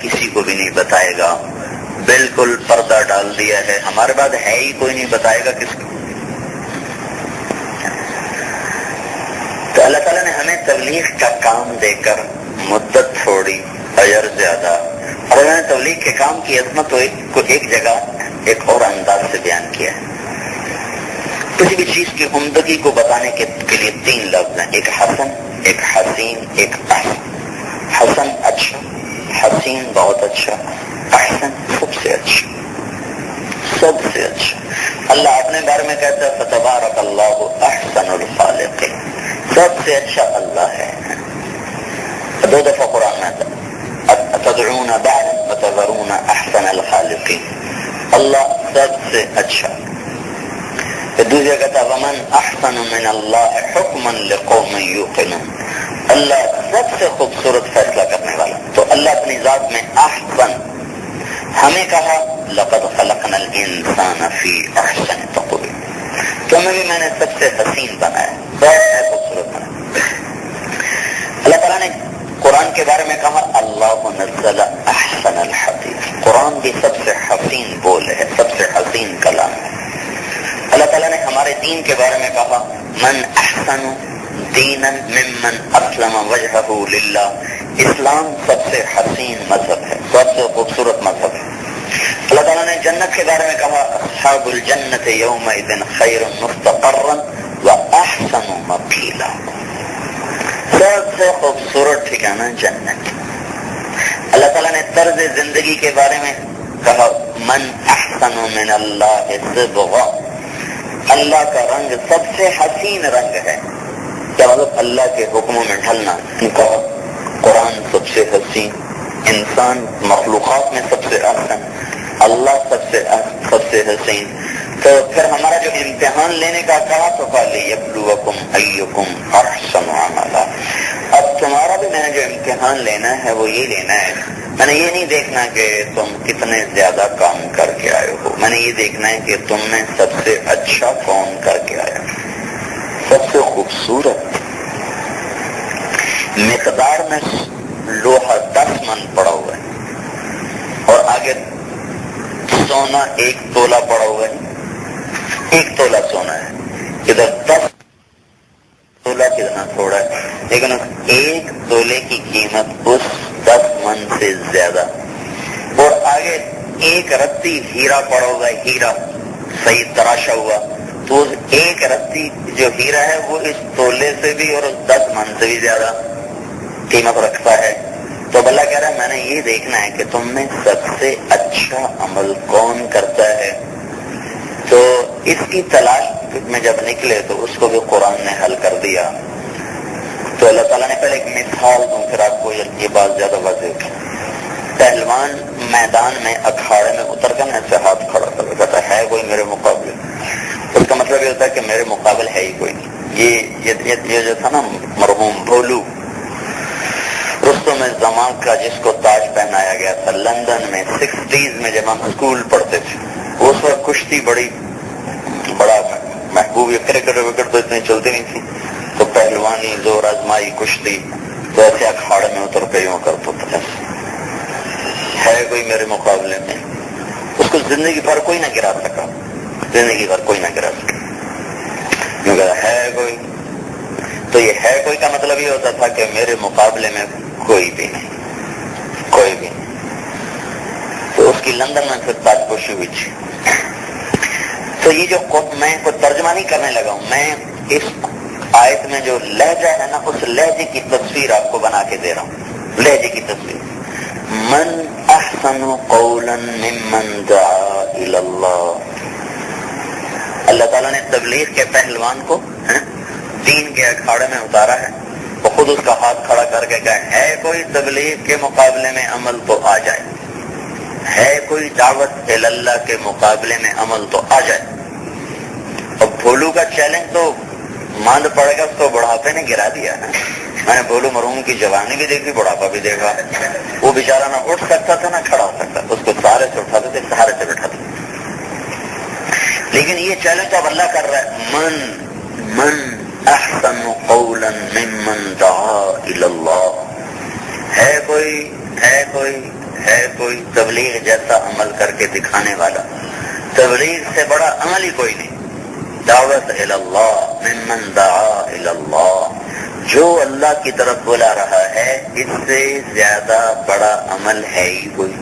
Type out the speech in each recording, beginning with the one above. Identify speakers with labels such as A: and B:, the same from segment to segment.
A: کسی کو بھی نہیں بتائے گا، بالکل پردہ ڈال دیا ہے، ہمارے بعد ہے ہی کوئی نہیں بتائے گا کس کو۔ تو اللہ تعالیٰ نے ہمیں تبلیغ کا کام دے کر مدت تھوڑی، اجر زیادہ، اور انہوں نے تبلیغ کے کام کی عظمت کو ایک جگہ ایک اور انداز سے بیان کیا ہے۔ کسی بھی چیز کی عمدگی کو بتانے کے لیے 3 لفظ ہیں، ایک حسن، ایک حسین، ایک احسن۔ حسن اچھا، حسین بہت اچھا، احسن سب سے اچھا، سب سے اچھا۔ اللہ اپنے بارے میں کہتا ہے فتبارک اللہ احسن الخالقین، سب سے اچھا اللہ ہے۔ 2 دفعہ قرآن میں آتا ہے اتدعون بعدا وتذرون احسن الخالقین، اللہ سب سے اچھا۔ پھر دوسری جگہ کہتا ہے ومن احسن من اللہ حکما لقوم یوقنون، اللہ سب سے خوبصورت فیصلہ کرنے والا۔ تو اللہ اپنی ذات میں احسن، ہمیں کہا لقد خلقنا الانسان فی احسن تقویم، تمہیں بھی میں نے سب سے حسین بنایا، بہت سے خوبصورت بنایا۔ اللہ تعالیٰ نے قرآن کے بارے میں کہا اللہ نزل احسن الحدیث، قرآن بھی سب سے حسین بول ہے، سب سے حسین کلام ہے۔ اللہ تعالیٰ نے ہمارے دین کے بارے میں کہا من احسن دینا ممن اسلم وجہہ للہ، اسلام سب سے حسین مذہب ہے، سب سے خوبصورت مذہب ہے۔ اللہ تعالیٰ نے جنت کے بارے میں کہا اصحاب الجنت یومئذ خیر مستقرا واحسن مقیلا، سب سے خوبصورت ٹھکانہ جنت۔ اللہ تعالیٰ نے طرز زندگی کے بارے میں کہا من احسن من اللہ صبغا، اللہ کا رنگ سب سے حسین رنگ ہے۔ کیا مطلب؟ اللہ کے حکموں میں ڈھلنا، کا قرآن سب سے حسین، انسان مخلوقات میں سب سے احسن، اللہ سب سے حسین۔ تو پھر ہمارا جو امتحان لینے کا کہا تو فَلْيَبْلُوَكُمْ أَيُّكُمْ أَحْسَنُ عَمَلًا، اب تمہارا بھی میں نے جو امتحان لینا ہے وہ یہ لینا ہے، میں نے یہ نہیں دیکھنا کہ تم کتنے زیادہ کام کر کے آئے ہو، میں نے یہ دیکھنا ہے کہ تم نے سب سے اچھا کون کر کے آیا، سب سے خوبصورت۔ مقدار میں لوہا 10 من پڑا ہوا ہے اور آگے سونا 1 تولہ پڑا ہوا ہے، 1 تولہ سونا ہے، ادھر 10 تولہ کتنا تھوڑا ہے، لیکن 1 تولے کی قیمت اس 10 من سے زیادہ، اور آگے 1 رتی ہیرا پڑا ہوا ہے، ہیرا صحیح تراشا ہوا، تو اس 1 رتی جو ہیرا ہے وہ اس تولے سے بھی اور اس 10 من سے بھی زیادہ قیمت رکھتا ہے۔ تو اللہ کہہ رہا ہے میں نے یہ دیکھنا ہے کہ تم میں سب سے اچھا عمل کون کرتا ہے۔ تو اس کی تلاش میں جب نکلے تو اس کو بھی قرآن نے حل کر دیا۔ تو اللہ تعالیٰ نے پہلے ایک مثال دوں پھر آپ کو یہ بات زیادہ واضح ہوگی۔ پہلوان میدان میں اکھاڑے میں اتر کر ایسے ہاتھ کھڑا کر کہتا ہے کوئی میرے مقابلے، اس کا مطلب یہ ہوتا ہے کہ میرے مقابل ہے ہی کوئی نہیں۔ یہ جو تھا نا مرحوم بھولو رستم زمان کا، جس کو تاج پہنایا گیا تھا لندن میں 60s میں جب ہم اسکول پڑھتے تھے، اس وقت کشتی بڑا محبوب، کرکٹ وکٹ تو اتنی چلتی نہیں تھی، تو پہلوانی زور آزمائی کشتی، تو ایسے اکھاڑے میں اتر کے یوں کرتا تھا ہے کوئی میرے مقابلے میں۔ اس کو زندگی بھر کوئی نہ گرا سکا، زندگی بھر کوئی نہ گرا سکا، کیونکہ ہے کوئی۔ تو یہ ہے کوئی کا مطلب یہ ہوتا تھا کہ میرے مقابلے میں کوئی بھی نہیں، کوئی بھی نہیں۔ تو اس کی لندن میں پھر تاج پوشی ہوئی تھی۔ تو یہ جو میں کوئی ترجمہ نہیں کرنے لگا ہوں، میں اس آیت میں جو لہجہ ہے نا اس لہجے کی تصویر آپ کو بنا کے دے رہا ہوں، لہجے کی تصویر۔ من احسن قولا ممن دعا الی اللہ، اللہ تعالیٰ نے تبلیغ کے پہلوان کو دین کے اکھاڑے میں اتارا ہے، وہ خود اس کا ہاتھ کھڑا کر کے کہا ہے کوئی تبلیغ کے مقابلے میں عمل تو آ جائے، ہے کوئی دعوت اللہ کے مقابلے میں عمل تو آ جائے۔ اور بھولو کا چیلنج تو ماند پڑے گا، اس کو بڑھاپے نے گرا دیا ہے۔ میں نے بھولو مرحوم کی جوانی بھی دیکھی، بڑھاپا بھی دیکھا، وہ بیچارہ نہ اٹھ سکتا تھا نہ کھڑا ہو سکتا، اس کو سہارے سے اٹھاتے تھے، سہارے سے بٹھاتے تھے۔ لیکن یہ چیلنج اب اللہ کر رہا ہے، من احسن قولا ممن دعا الی اللہ، ہے کوئی کوئی تبلیغ جیسا عمل کر کے دکھانے والا. تبلیغ سے بڑا عمل ہی کوئی نہیں. دعوت الی اللہ ممن دعا الی اللہ، جو اللہ کی طرف بلا رہا ہے اس سے زیادہ بڑا عمل ہے ہی کوئی.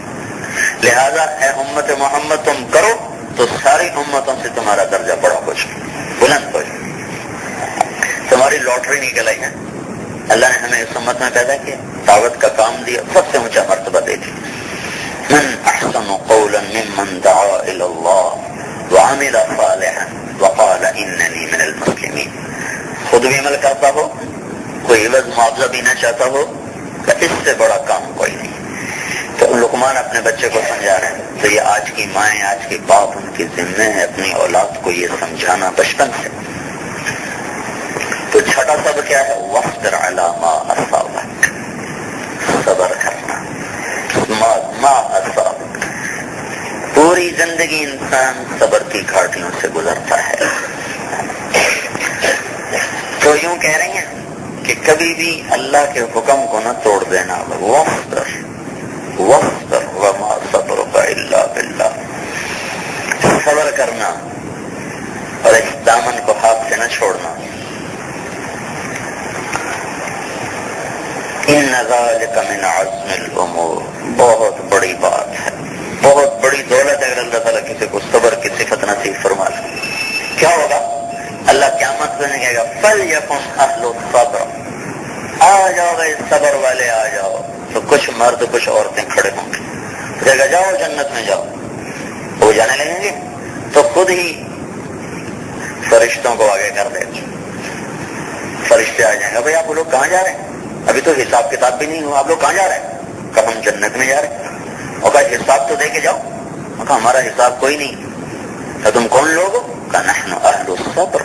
A: لہذا اے امت محمد تم کرو تو ساری امتوں سے تمہارا درجہ بڑا ہو جائے، بلند ہو جائے. تمہاری لاٹری نکل آئی ہے. اللہ نے ہمیں اس امت میں پیدا کیا، دعوت کا کام دیا، سب سے اونچا مرتبہ دے دی. من احسن قولا ممن دعا الی اللہ وعمل صالحا وقال اننی من المسلمین. خود بھی عمل کرتا ہو، کوئی عوض معاوضہ بھی نہ چاہتا ہو، تو اس سے بڑا کام کوئی نہیں. تو لقمان اپنے بچے کو سمجھا رہے ہیں. تو یہ آج کی مائیں، آج کے باپ، ان کی ذمہ ہے اپنی اولاد کو یہ سمجھانا بچپن سے. تو چھٹا سبق کیا ہے؟ واصبر علی ما اصابک، صبر کرنا. ما اصابک، پوری زندگی انسان صبر کی گھاٹیوں سے گزرتا ہے. تو یوں کہہ رہی ہیں کہ کبھی بھی اللہ کے حکم کو نہ توڑ دینا. واصبر واصبر وما صبرک الا باللہ، صبر کرنا اور اس دامن کو ہاتھ سے نہ چھوڑنا. ان ذلک من عزم الامور، بہت بڑی بات ہے، بہت بڑی دولت ہے. اگر اللہ تعالیٰ کسی کو صبر کی صفت نصیب فرما لے کیا ہوگا؟ اللہ قیامت میں کہے گا فَلْيَكُنْ أَهْلُ الصَّبْرِ، آ جاؤ گئے صبر والے آ جاؤ. تو کچھ مرد کچھ عورتیں کھڑے ہوں گے، کہے گا جاؤ جنت میں جاؤ. وہ جانے لگیں گے تو خود ہی فرشتوں کو آگے کر دے گا. فرشتے آ جائیں گے، بھائی آپ لوگ کہاں جا رہے ہیں؟ ابھی تو حساب کتاب بھی نہیں ہوا، آپ لوگ کہاں جا رہے ہیں؟ کہ ہم جنت میں جا رہے ہیں. اور کہا حساب تو دے کے جاؤ. کہا ہمارا حساب کوئی نہیں. کہ تم کون لوگ ہو؟ کہ نحن اہل الصبر،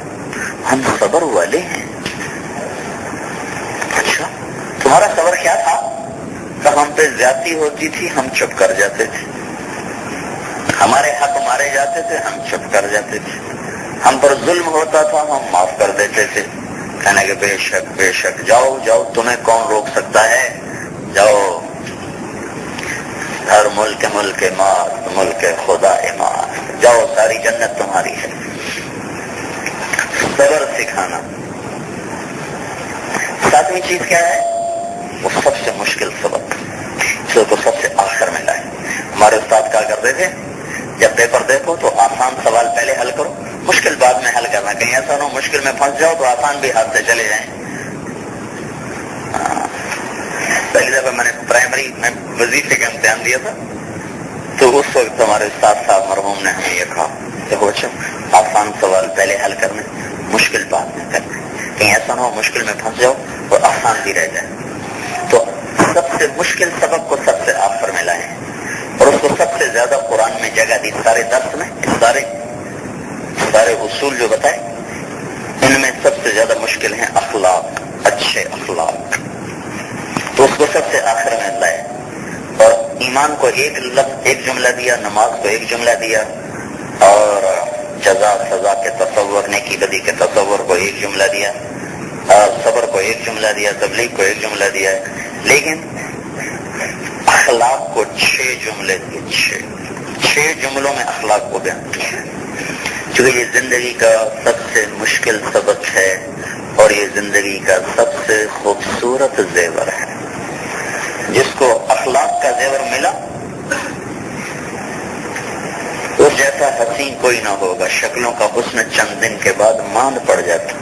A: ہم صبر والے ہیں. اچھا تمہارا صبر کیا تھا؟ کہ ہم پہ زیادتی ہوتی تھی ہم چپ کر جاتے تھے، ہمارے حق مارے جاتے تھے ہم چپ کر جاتے تھے، ہم پر ظلم ہوتا تھا ہم معاف کر دیتے تھے. کہنے کہ بے شک بے شک، جاؤ جاؤ، تمہیں کون روک سکتا ہے؟ جاؤ، ہر ملک مار، ملک خدا مار، جاؤ ساری جنت تمہاری ہے. صبر سکھانا. ساتویں چیز کیا ہے؟ وہ سب سے مشکل سبق، جو کو سب سے آخر میں لائے. ہمارے استاد کہا کرتے تھے جب پیپر دیکھو تو آسان سوال پہلے حل کرو، مشکل بعد میں حل کرنا. کہیں ایسا نہ ہو مشکل میں پھنس جاؤ تو آسان بھی ہاتھ سے چلے جائیں. پہلی دفعہ میں نے پرائمری میں وظیفے کا امتحان دیا تھا تو اس وقت ہمارے استاد صاحب مرحوم نے ہمیں یہ کہا کہ بچوں آسان سوال پہلے حل کرنے، مشکل بعد میں کرنا. کہیں ایسا نہ ہو مشکل میں پھنس جاؤ اور آسان بھی رہ جائے. تو سب سے مشکل سبق کو سب سے آخر میں لائے اور اس کو سب سے زیادہ قرآن میں جگہ دی. سارے درس میں سارے اصول جو بتائے ان میں سب سے زیادہ مشکل ہیں اخلاق، اچھے اخلاق. تو اس کو سب سے آخر میں لائے. اور ایمان کو ایک لفظ ایک جملہ دیا، نماز کو ایک جملہ دیا، اور جزا سزا کے تصور، نیکی بدی کے تصور کو ایک جملہ دیا، اور صبر کو ایک جملہ دیا، تبلیغ کو ایک جملہ دیا. لیکن اخلاق کو 6 جملے دیے. 6 جملوں میں اخلاق کو بیان کیا، کیونکہ یہ زندگی کا سب سے مشکل سبق ہے اور یہ زندگی کا سب سے خوبصورت زیور ہے. جس کو اخلاق کا زیور ملا اس جیسا حسین کوئی نہ ہوگا. شکلوں کا حسن چند دن کے بعد ماند پڑ جاتا.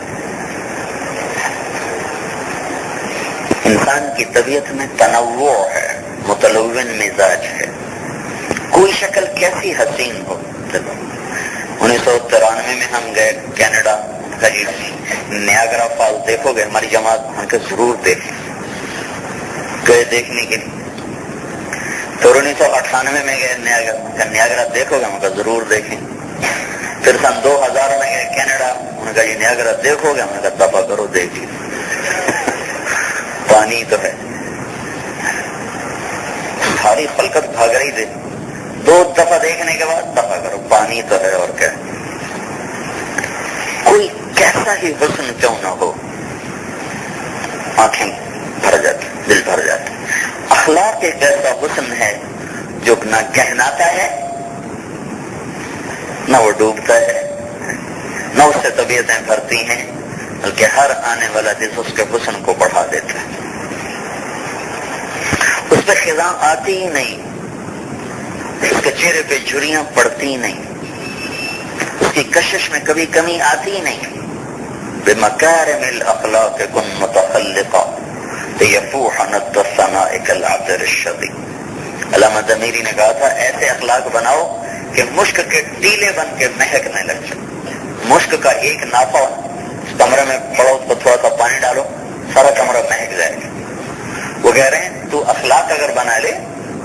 A: انسان کی طبیعت میں تنوع ہے، متلون مزاج ہے. کوئی شکل کیسی حسین ہو. 1993 میں ہم گئے کینیڈا. نیاگرا فال دیکھو گے؟ ہماری جماعت وہاں کے ضرور دیکھیں. گئے دیکھنے کے لیے. تو 1998 میں گئے نیاگرا دیکھو گے؟ ہم کا ضرور دیکھیں. پھر سن 2000 میں گئے کینیڈا. انہوں نے کہا یہ نیاگرا دیکھو گے؟ ہم نے کہا دفع کرو دیکھیے. پانی تو ہے، ساری خلقت بھاگ رہی تھی. 2 دفعہ دیکھنے کے بعد دفع کرو، پانی تو ہے. اور کیا کوئی کیسا ہی حسن کیوں نہ ہو آنکھیں بھر جاتی، دل بھر جاتی. اخلاق ایک ایسا حسن ہے جو نہ گہناتا ہے نہ وہ ڈوبتا ہے، نہ اس سے طبیعتیں بھرتی ہیں، بلکہ ہر آنے والا دن اس کے حسن کو بڑھا دیتا ہے. اس پہ خزاں آتی ہی نہیں، اس کے چہرے پہ جھریاں پڑتی ہی نہیں، اس کی کشش میں کبھی کمی آتی ہی نہیں. بمکارم الاخلاق کن متخلقا لیفوح ند الثناء کالعطر الشدید. علامہ ضمیری نے کہا تھا ایسے اخلاق بناؤ کہ مشک کے ٹیلے بن کے مہکنے لگ جائے. مشک کا ایک نافع اس کمرے میں پڑو، اس کو تھوڑا سا پانی ڈالو، سارا کمرہ مہک جائے گا. وہ کہہ رہے ہیں تو اخلاق اگر بنا لے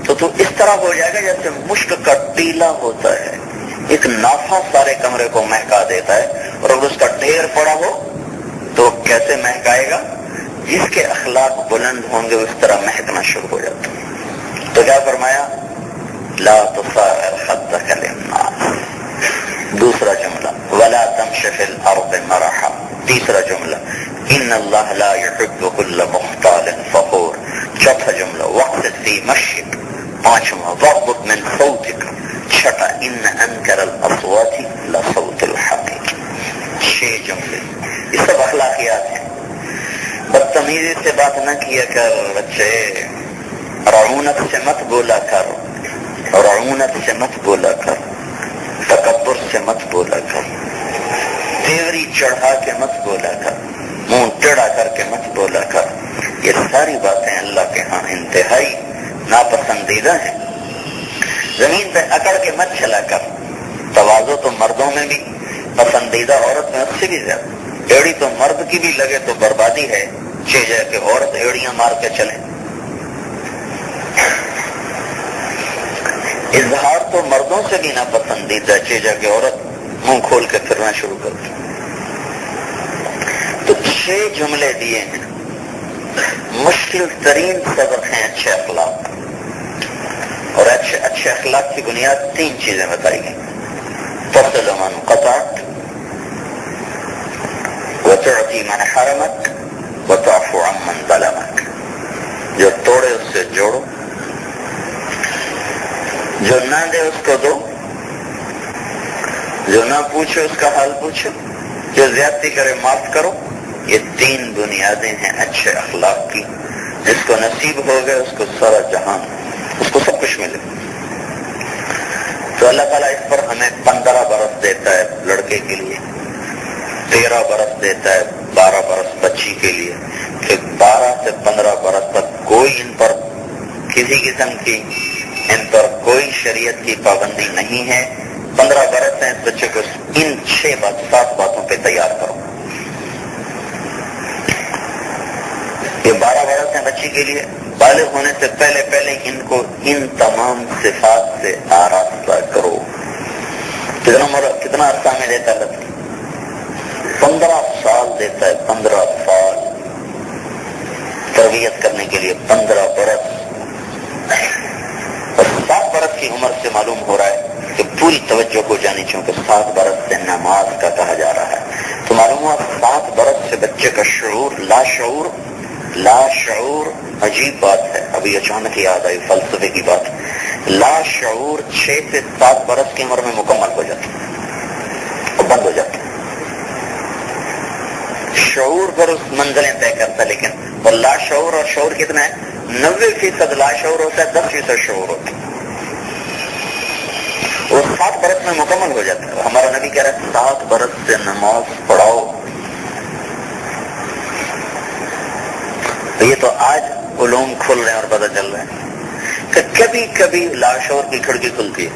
A: تو اس طرح ہو جائے گا جیسے مشک کا ٹیلا ہوتا ہے، ایک نافع سارے کمرے کو مہکا دیتا ہے. اور اگر اس کا ڈھیر پڑا ہو تو کیسے مہکائے گا؟ جس کے اخلاق بلند ہوں گے اس طرح مہکنا شروع ہو جاتا ہے. تو کیا فرمایا؟ لا تصاعر خدك للناس. دوسرا جملہ ولا تمش في الارض مرحا. تیسرا جملہ ان اللہ لا يحب كل مختال فخور. چوتھا جملہ واقصد في مشيك. پانچواں واغضض من صوتك. چھٹا ان انکر الاصوات لصوت الحمیر. 6 جملے یہ سب اخلاقیات ہیں. بدتمیزی سے بات نہ کیا کر بچے، رعونت سے مت بولا کر، رعونت سے مت بولا کر، تکبر سے مت بولا کر، تیوری چڑھا کے مت بولا کر، منہ ٹیڑھا کر کے مت بولا کر. یہ ساری باتیں اللہ کے ہاں انتہائی ناپسندیدہ ہیں. زمین پہ اکڑ کے مت چلا کر. تواضع تو مردوں میں بھی، پسندیدہ عورت میں اس سے بھی زیادہ. ایڑی تو مرد کی بھی لگے تو بربادی ہے، چیجا کہ عورت ایڑیاں مار کے چلے. اظہار تو مردوں سے بھی ناپسندیدہ، چیجا کہ عورت منہ کھول کے پھرنا شروع کر دی. تو 6 جملے دیے ہیں. مشکل ترین سبق ہیں اچھے اخلاق، اور اچھے اخلاق کی بنیاد 3 چیزیں بتائی گئی. تصل من قطعک وتعطی من حرمک وتعفو عن من ظلمک. جو توڑے اس سے جوڑو، جو نہ دے اس کو دو، جو نہ پوچھے اس کا حال پوچھو، جو زیادتی کرے معاف کرو. یہ 3 بنیادیں ہیں اچھے اخلاق کی. جس کو نصیب ہو گئے اس کو سارا جہان، اس کو سب کچھ ملے. تو اللہ تعالیٰ اس پر ہمیں 15 برس دیتا ہے لڑکے کے لیے، 13 برس دیتا ہے 12 برس بچی کے لیے. کہ 12 سے 15 برس تک کوئی ان پر کسی قسم کی، ان پر کوئی شریعت کی پابندی نہیں ہے. 15 برس ہیں اس بچے کو ان 7 باتوں پہ تیار کرو. یہ 12 برس ہیں بچی کے لیے. بالغ ہونے سے پہلے ان کو ان تمام صفات سے آراستہ کرو. کتنا عرصہ میں دیتا ہے؟ 15 سال دیتا ہے. 15 سال تربیت کرنے کے لیے، 15 برس. اور 7 برس کی عمر سے معلوم ہو رہا ہے کہ پوری توجہ ہو جانی چاہیے کہ 7 برس سے نماز کا کہا جا رہا ہے. تو معلوم ہوا 7 برس سے بچے کا شعور، لا شعور عجیب بات ہے. ابھی اچانک یاد آئی فلسفے کی بات. لا شعور 6 سے 7 برس کی عمر میں مکمل ہو جاتا ہے اور بند ہو جاتا ہے. شعور پر اس منزلیں طے کرتا ہے، لیکن اور لا شعور اور شعور کتنا ہے؟ 90% لا شعور ہوتا ہے، 10% شعور ہوتا ہے. وہ 7 برس میں مکمل ہو جاتا ہے. ہمارا نبی کہہ رہا ہے 7 برس سے نماز پڑھاؤ. یہ تو آج علوم کھل رہے ہیں اور پتہ چل رہا ہے کہ کبھی کبھی لاشعور کی کھڑکی کھلتی ہے.